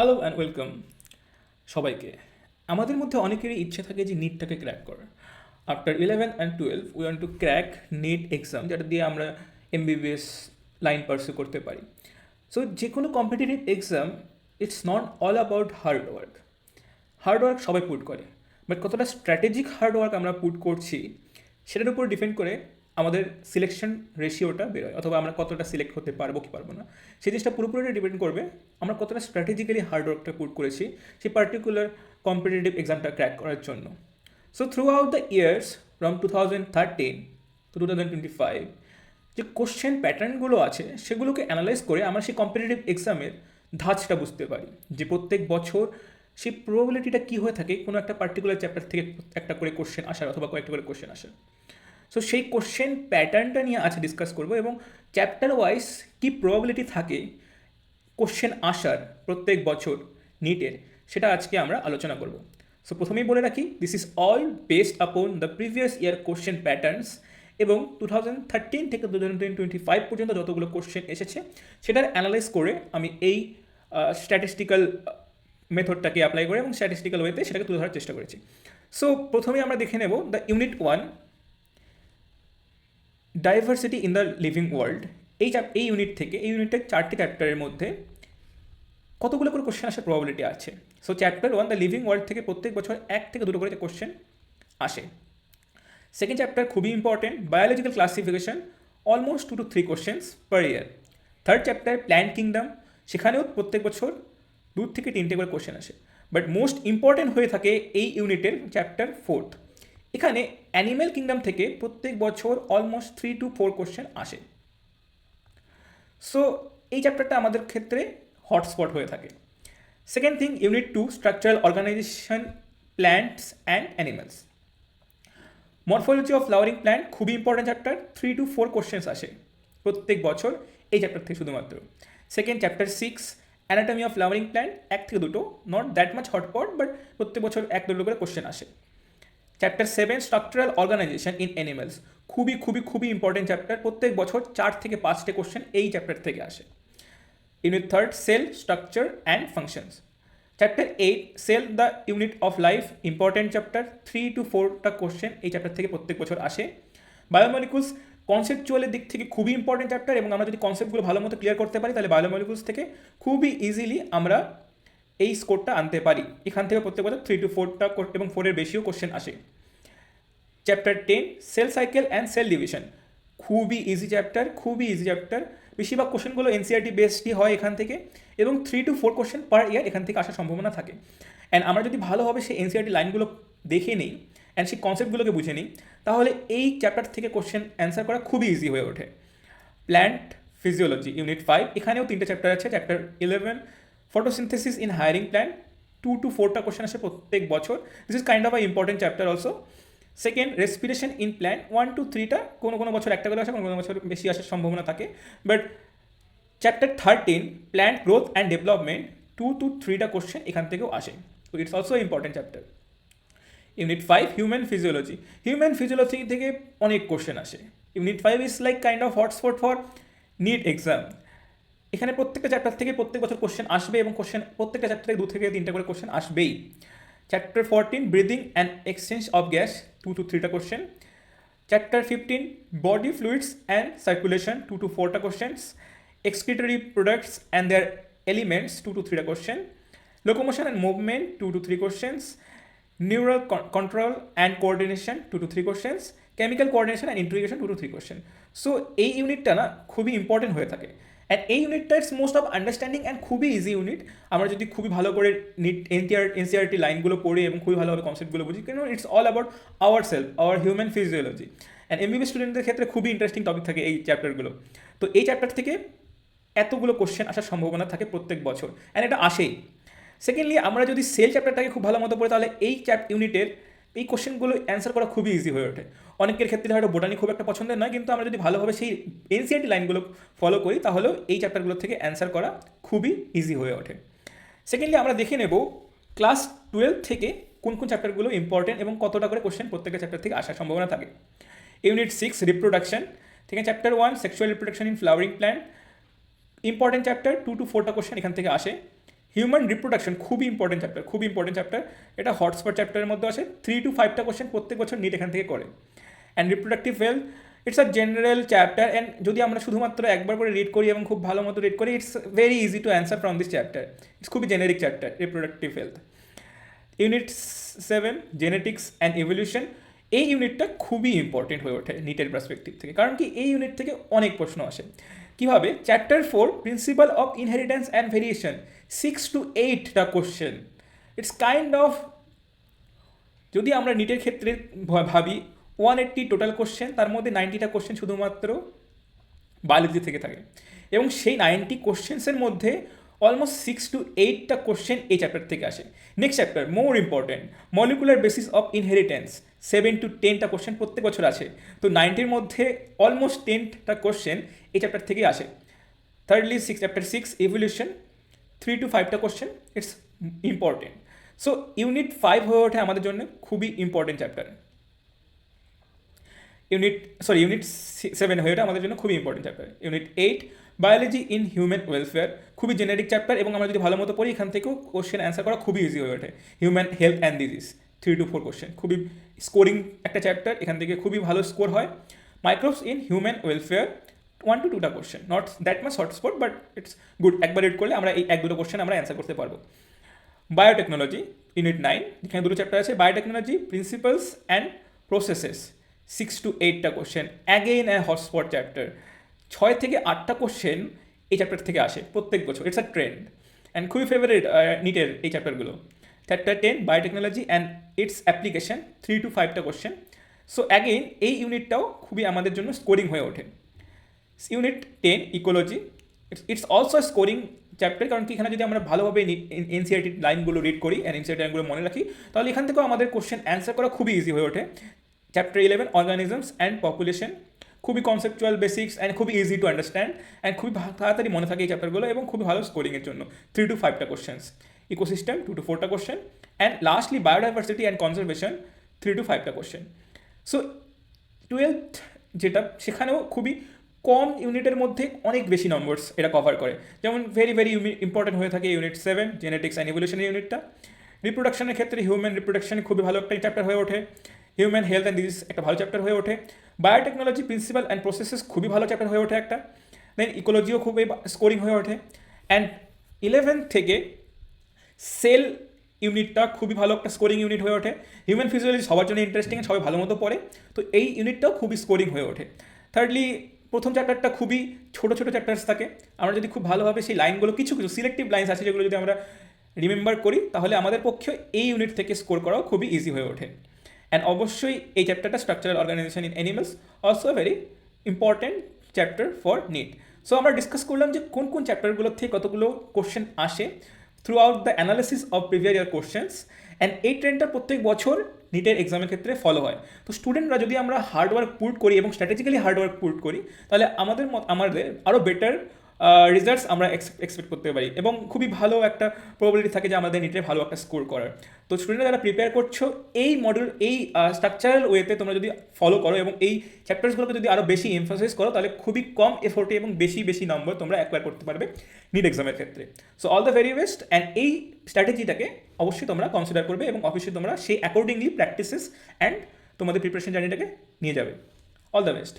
Hello and welcome সবাইকে। আমাদের মধ্যে অনেকেরই ইচ্ছে থাকে যে নিটটাকে ক্র্যাক করার। After 11 and 12 we want to crack NEET exam, যেটা দিয়ে আমরা এমবিবিএস লাইন পার্সু করতে পারি। সো যে কোনো competitive exam, it's not all about hard work. Hard work সবাই পুট করে, বাট কতটা স্ট্র্যাটেজিক হার্ড ওয়ার্ক আমরা পুট করছি সেটার উপর ডিপেন্ড করে আমাদের সিলেকশন রেশিওটা বেরোয়, অথবা আমরা কতটা সিলেক্ট হতে পারবো কি পারবো না। সেই জিনিসটা পুরোপুরি ডিপেন্ড করবে আমরা কতটা স্ট্র্যাটেজিক্যালি হার্ড ওয়ার্কটা পুট করেছি সেই পার্টিকুলার কম্পিটিটিভ এক্সামটা ক্র্যাক করার জন্য। So throughout the years from 2013 to 2025 যে কোশ্চেন প্যাটার্নগুলো আছে সেগুলোকে অ্যানালাইজ করে আমরা সেই কম্পিটিটিভ এক্সামের ধাঁচটা বুঝতে পারি, যে প্রত্যেক বছর সেই প্রবাবিলিটিটা কী হয়ে থাকে কোনো একটা পার্টিকুলার চ্যাপ্টার থেকে একটা করে কোশ্চেন আসার অথবা কয়েকটা করে কোশ্চেন আসার। সো সেই কোশ্চেন প্যাটার্নটা নিয়ে আজকে ডিসকাস করবো, এবং চ্যাপ্টার ওয়াইজ কী প্রবাবিলিটি থাকে কোশ্চেন আসার প্রত্যেক বছর নিটের, সেটা আজকে আমরা আলোচনা করব। সো প্রথমেই বলে রাখি, this is all based upon the previous year question patterns, এবং 2013 থেকে 2025 পর্যন্ত যতগুলো কোশ্চেন এসেছে সেটার অ্যানালাইজ করে আমি এই স্ট্যাটিস্টিক্যাল মেথডটাকে অ্যাপ্লাই করে এবং স্ট্যাটিস্টিক্যাল ওয়েতে সেটাকে তুলে ধরার চেষ্টা করেছি। সো প্রথমেই আমরা দেখে নেব the unit 1, diversity in the living world. এই ইউনিট থেকে, এই ইউনিটের 4টি চ্যাপ্টারের মধ্যে কতগুলো করে কোশ্চেন আসার প্রবাবিলিটি আছে। So chapter 1 the living world থেকে প্রত্যেক বছর 1 থেকে 2টো করে কোশ্চেন আসে। সেকেন্ড চ্যাপ্টার খুবই important, biological classification, almost 2 to 3 questions per year. Third chapter plant kingdom, সেখানেও প্রত্যেক বছর 2 থেকে 3টে করে কোশ্চেন আসে। বাট মোস্ট ইম্পর্টেন্ট হয়ে থাকে এই ইউনিটের চ্যাপ্টার 4। এখানে অ্যানিম্যাল কিংডম থেকে প্রত্যেক বছর অলমোস্ট 3 to 4 কোশ্চেন আসে। সো এই চ্যাপ্টারটা আমাদের ক্ষেত্রে হটস্পট হয়ে থাকে। Second thing, unit 2, structural organisation, plants and animals. Morphology of flowering plant খুবই ইম্পর্টেন্ট চ্যাপ্টার, 3 to 4 কোশ্চেন্স আসে প্রত্যেক বছর এই চ্যাপ্টার থেকে শুধুমাত্র। Second chapter 6, anatomy of flowering plant, 1 থেকে 2টো, not that much hotspot, but প্রত্যেক বছর 1-2টো করে কোশ্চেন আসে। Chapter 7, structural organisation in animals, খুবই খুবই খুবই ইম্পর্টেন্ট চ্যাপ্টার, প্রত্যেক বছর 4 থেকে 5টে কোশ্চেন এই চ্যাপ্টার থেকে আসে। Unit 3, cell structure and functions. Chapter 8, cell the unit of life, important chapter, 3 to 4টা কোশ্চেন এই চ্যাপ্টার থেকে প্রত্যেক বছর আসে। বায়োমলিকুলস কনসেপচুয়ালের দিক থেকে খুবই ইম্পর্টেন্ট চ্যাপ্টার, এবং আমরা যদি কনসেপ্টগুলো ভালো মতো ক্লিয়ার করতে পারি তাহলে বায়োমলিকুলস থেকে খুবই ইজিলি আমরা এই স্কোরটা আনতে পারি। এখান থেকে প্রত্যেক বছর 3 to 4টা এবং 4-এর বেশিও কোশ্চেন আসে। Chapter 10, cell cycle and cell division, খুবই ইজি চ্যাপ্টার, খুবই ইজি চ্যাপ্টার। বেশিরভাগ কোশ্চেনগুলো এনসিআরটি বেসডই হয় এখান থেকে, এবং 3 to 4 কোশ্চেন পার ইয়ার এখান থেকে আসার সম্ভাবনা থাকে। অ্যান্ড আমরা যদি ভালোভাবে সেই এনসিআরটি লাইনগুলো দেখে নিই অ্যান্ড সেই কনসেপ্টগুলোকে বুঝে নিই, তাহলে এই চ্যাপ্টার থেকে কোশ্চেন অ্যান্সার করা খুবই ইজি হয়ে ওঠে। প্ল্যান্ট ফিজিওলজি, ইউনিট 5, এখানেও 3টে চ্যাপ্টার আছে। Chapter 11, photosynthesis in hiring plant, 2 to 4টা কোশ্চেন আসে প্রত্যেক বছর। This is kind of a important chapter also. Second, respiration in plant, 1 to 3টা, কোনো কোনো বছর একটা করে আসে, কোনো কোনো বছর বেশি আসার সম্ভাবনা থাকে। But chapter 13, plant growth and development, 2 to 3টা কোশ্চেন এখান থেকেও আসে। তো it's also important chapter. Unit 5, human physiology. Human physiology থেকে অনেক কোশ্চেন আসে। Unit 5 is like kind of hotspot for NEET exam. এখানে প্রত্যেকটা চ্যাপ্টার থেকে প্রত্যেক বছর কোশ্চেন আসবে, এবং কোশ্চেন প্রত্যেকটা চ্যাপ্টার থেকে 2 থেকে 3টা করে কোশ্চেন আসবেই। Chapter 14, breathing and exchange of gas, 2 to 3টা question. Chapter 15, body fluids and circulation, 2 to 4টা questions. Excretory products and their elements, 2 to 3টা question. Locomotion and movement, 2 to 3 questions. Neural control and coordination, 2 to 3 questions. Chemical coordination and integration, 2 to 3 question. So এই ইউনিটটা না খুবই important হয়ে থাকে। And এই ইউনিটটা it's most of understanding and খুবই ইজি ইউনিট। আমরা যদি খুবই ভালো করে নিট এনসিআরটি লাইনগুলো পড়ি এবং খুবই ভালোভাবে কনসেপ্টগুলো বুঝি, কেন it's all about our self, our human physiology. And এমবিবি স্টুডেন্টদের ক্ষেত্রে খুবই ইন্টারেস্টিং টপিক থাকে এই চ্যাপ্টারগুলো। তো এই চ্যাপ্টার থেকে এতগুলো কোশ্চেন আসার সম্ভাবনা থাকে প্রত্যেক বছর, অ্যান্ড এটা আসেই। সেকেন্ডলি, আমরা যদি সেল চ্যাপ্টারটাকে খুব ভালো মতো পড়ি তাহলে এই ইউনিটের এই কোশ্চেনগুলো অ্যান্সার করা খুবই ইজি হয়ে ওঠে। অনেকের ক্ষেত্রে হয়তো বোটানি খুব একটা পছন্দের নয়, কিন্তু আমরা যদি ভালোভাবে সেই এনসিআরটি লাইনগুলো ফলো করি তাহলেও এই চ্যাপ্টারগুলো থেকে অ্যান্সার করা খুবই ইজি হয়ে ওঠে। সেকেন্ডলি, আমরা দেখে নেব ক্লাস 12 থেকে কোন কোন চ্যাপ্টারগুলো ইম্পর্টেন্ট এবং কতটা করে কোশ্চেন প্রত্যেকটা চ্যাপ্টার থেকে আসার সম্ভাবনা থাকে। ইউনিট 6, রিপ্রোডাকশন থেকে chapter 1, sexual reproduction in flowering plant, important chapter, 2 to 4টা কোশ্চেন এখান থেকে আসে। হিউম্যান রিপ্রোডাকশন খুবই ইম্পর্টেন্ট চ্যাপ্টার, এটা হটস্পট চ্যাপ্টারের মধ্যে আসে। 3 to 5টা কোশ্চেন প্রত্যেক বছর নিট এখান থেকে করে। And reproductive health it's a general chapter, and যদি আমরা শুধুমাত্র একবার করে রিড করি এবং খুব ভালো মতো রিড করি, it's very easy to answer from this chapter. It's খুবই generic chapter reproductive health. Unit 7 genetics and evolution, এই ইউনিটটা খুবই ইম্পর্টেন্ট হয়ে ওঠে নিটের পার্সপেক্টিভ থেকে, কারণ কি এই ইউনিট থেকে অনেক প্রশ্ন আসে। কীভাবে? Chapter 4 principle of inheritance and variation, 6 to 8টা কোশ্চেন। ইটস কাইন্ড অফ, যদি আমরা নিটের ক্ষেত্রে ভাবি 180 টোটাল কোশ্চেন, তার মধ্যে 90টা কোশ্চেন শুধুমাত্র বায়োলজি থেকে থাকে, এবং সেই 90 কোশ্চেন্সের মধ্যে অলমোস্ট 6 to 8টা কোশ্চেন এই চ্যাপ্টার থেকে আসে। Next chapter more important, molecular basis of inheritance, 7 to 10টা কোশ্চেন প্রত্যেক বছর আসে। তো 90-র মধ্যে অলমোস্ট 10টা কোশ্চেন এই চ্যাপ্টার থেকেই আসে। থার্ডলি চ্যাপ্টার 6 ইভলিউশন, 3 to 5টা question, it's important. So unit 5 হয়ে ওঠে আমাদের জন্য খুবই ইম্পর্টেন্ট চ্যাপ্টার। ইউনিট 7 হয়ে ওঠে আমাদের জন্য খুবই important chapter. Unit 8 biology in human welfare, খুবই জেনেরিক চ্যাপ্টার, এবং আমরা যদি ভালো মতো পড়ি এখান থেকেও কোশ্চেন অ্যান্সার করা খুবই ইজি হয়ে ওঠে। Human health and disease, 3 to 4 question, খুবই স্কোরিং একটা চ্যাপ্টার, এখান থেকে খুবই ভালো স্কোর হয়। Microbes in human welfare, 1 to 2টা question, not that much hotspot, but it's good. একবার রিড করলে আমরা এই 1-2টো কোশ্চেন আমরা অ্যান্সার করতে পারবো। বায়োটেকনোলজি ইউনিট 9, এখানে 2টো চ্যাপ্টার আছে, biotechnology principles and processes, 6 to 8টা question, again a hotspot chapter. 6 থেকে 8টা কোশ্চেন এই চ্যাপ্টার থেকে আসে প্রত্যেক বছর, ইটস আ ট্রেন্ড, অ্যান্ড খুবই ফেভারিট নিটের এই চ্যাপ্টারগুলো। Chapter 10 biotechnology and its application, 3 to 5টা কোশ্চেন। সো অ্যাগেইন এই ইউনিটটাও খুবই আমাদের জন্য স্কোরিং হয়ে ওঠে। Unit 10 ecology, it's also scoring chapter, কারণ কি এখানে যদি আমরা ভালোভাবে এনসিআরটি লাইনগুলো রিড করি অ্যান্ড এনসিআরটি লাইনগুলো মনে রাখি, তাহলে এখান থেকেও আমাদের কোশ্চেন অ্যান্সার করা খুবই ইজি হয়ে ওঠে। চ্যাপ্টার 11 অর্গানিজমস অ্যান্ড পপুলেশন, খুবই কনসেপচুয়াল বেসিক্স অ্যান্ড খুবই ইজি টু আন্ডারস্ট্যান্ড, অ্যান্ড খুবই তাড়াতাড়ি মনে থাকে এই চ্যাপ্টারগুলো, এবং খুবই ভালো স্কোরিংয়ের জন্য 3 to 5টা কোশ্চেন্স। ইকোসিস্টেম 2 to 4টা question, and lastly biodiversity and conservation, 3 to 5টা কোশ্চেন। সো 12th যেটা, সেখানেও খুবই কম ইউনিটের মধ্যে অনেক বেশি নম্বরস এটা কভার করে। যেমন ভেরি ইম্পর্টেন্ট হয়ে থাকে ইউনিট 7 জেনেটিক্স অ্যান্ড ইভলিউশনের ইউনিটটা। রিপ্রোডাকশনের ক্ষেত্রে হিউম্যান রিপ্রোডাকশন খুবই ভালো একটা চ্যাপ্টার হয়ে ওঠে। হিউম্যান হেলথ অ্যান্ড ডিজিজ একটা ভালো চ্যাপ্টার হয়ে ওঠে। বায়োটেকনোলজি প্রিন্সিপাল অ্যান্ড প্রসেসেস খুবই ভালো চ্যাপ্টার হয়ে ওঠে একটা। দেন ইকোলজিও খুবই স্কোরিং হয়ে ওঠে। অ্যান্ড 11 থেকে সেল ইউনিটটা খুবই ভালো একটা স্কোরিং ইউনিট হয়ে ওঠে। হিউম্যান ফিজিওলজি সবার জন্য ইন্টারেস্টিং, সবাই ভালো মতো পড়ে, তো এই ইউনিটটাও খুবই স্কোরিং হয়ে ওঠে। থার্ডলি প্রথম চ্যাপ্টারটা খুবই ছোটো চ্যাপ্টার্স থাকে, আমরা যদি খুব ভালোভাবে সেই লাইনগুলো কিছু সিলেক্টিভ লাইন্স আছে যেগুলো যদি আমরা রিমেম্বার করি, তাহলে আমাদের পক্ষে এই ইউনিট থেকে স্কোর করাও খুবই ইজি হয়ে ওঠে। অ্যান্ড অবশ্যই এই চ্যাপ্টারটা structural organisation in animals, also very important chapter for NEET. So আমরা ডিসকাস করলাম যে কোন চ্যাপ্টারগুলোর থেকে কতগুলো কোশ্চেন আসে throughout the analysis of previous year questions, and এই ট্রেন্ডটা প্রত্যেক বছর নিটের এক্সামের ক্ষেত্রে ফলো হয়। তো স্টুডেন্টরা যদি আমরা হার্ডওয়ার্ক পুট করি এবং স্ট্র্যাটেজিক্যালি হার্ডওয়ার্ক পুট করি, তাহলে আমাদের আরও বেটার রেজাল্টস আমরা এক্সপেক্ট করতে পারি, এবং খুবই ভালো একটা প্রবাবিলিটি থাকে যে আমাদের নিটে ভালো একটা স্কোর করার। তো স্টুডেন্টরা যারা প্রিপেয়ার করছো এই মডেল, এই স্ট্রাকচারাল ওয়েতে তোমরা যদি ফলো করো এবং এই চ্যাপ্টার্সগুলোকে যদি আরও বেশি এমফাসাইজ করো, তাহলে খুবই কম এফোর্টে এবং বেশি নম্বর তোমরা অ্যাকোয়ার করতে পারবে নিট এক্সামের ক্ষেত্রে। So all the very best, and এই স্ট্র্যাটেজিটাকে অবশ্যই তোমরা কনসিডার করবে এবং অবশ্যই তোমরা সেই অ্যাকর্ডিংলি প্র্যাকটিসেস অ্যান্ড তোমাদের প্রিপারেশন জার্নিটাকে নিয়ে যাবে। All the best.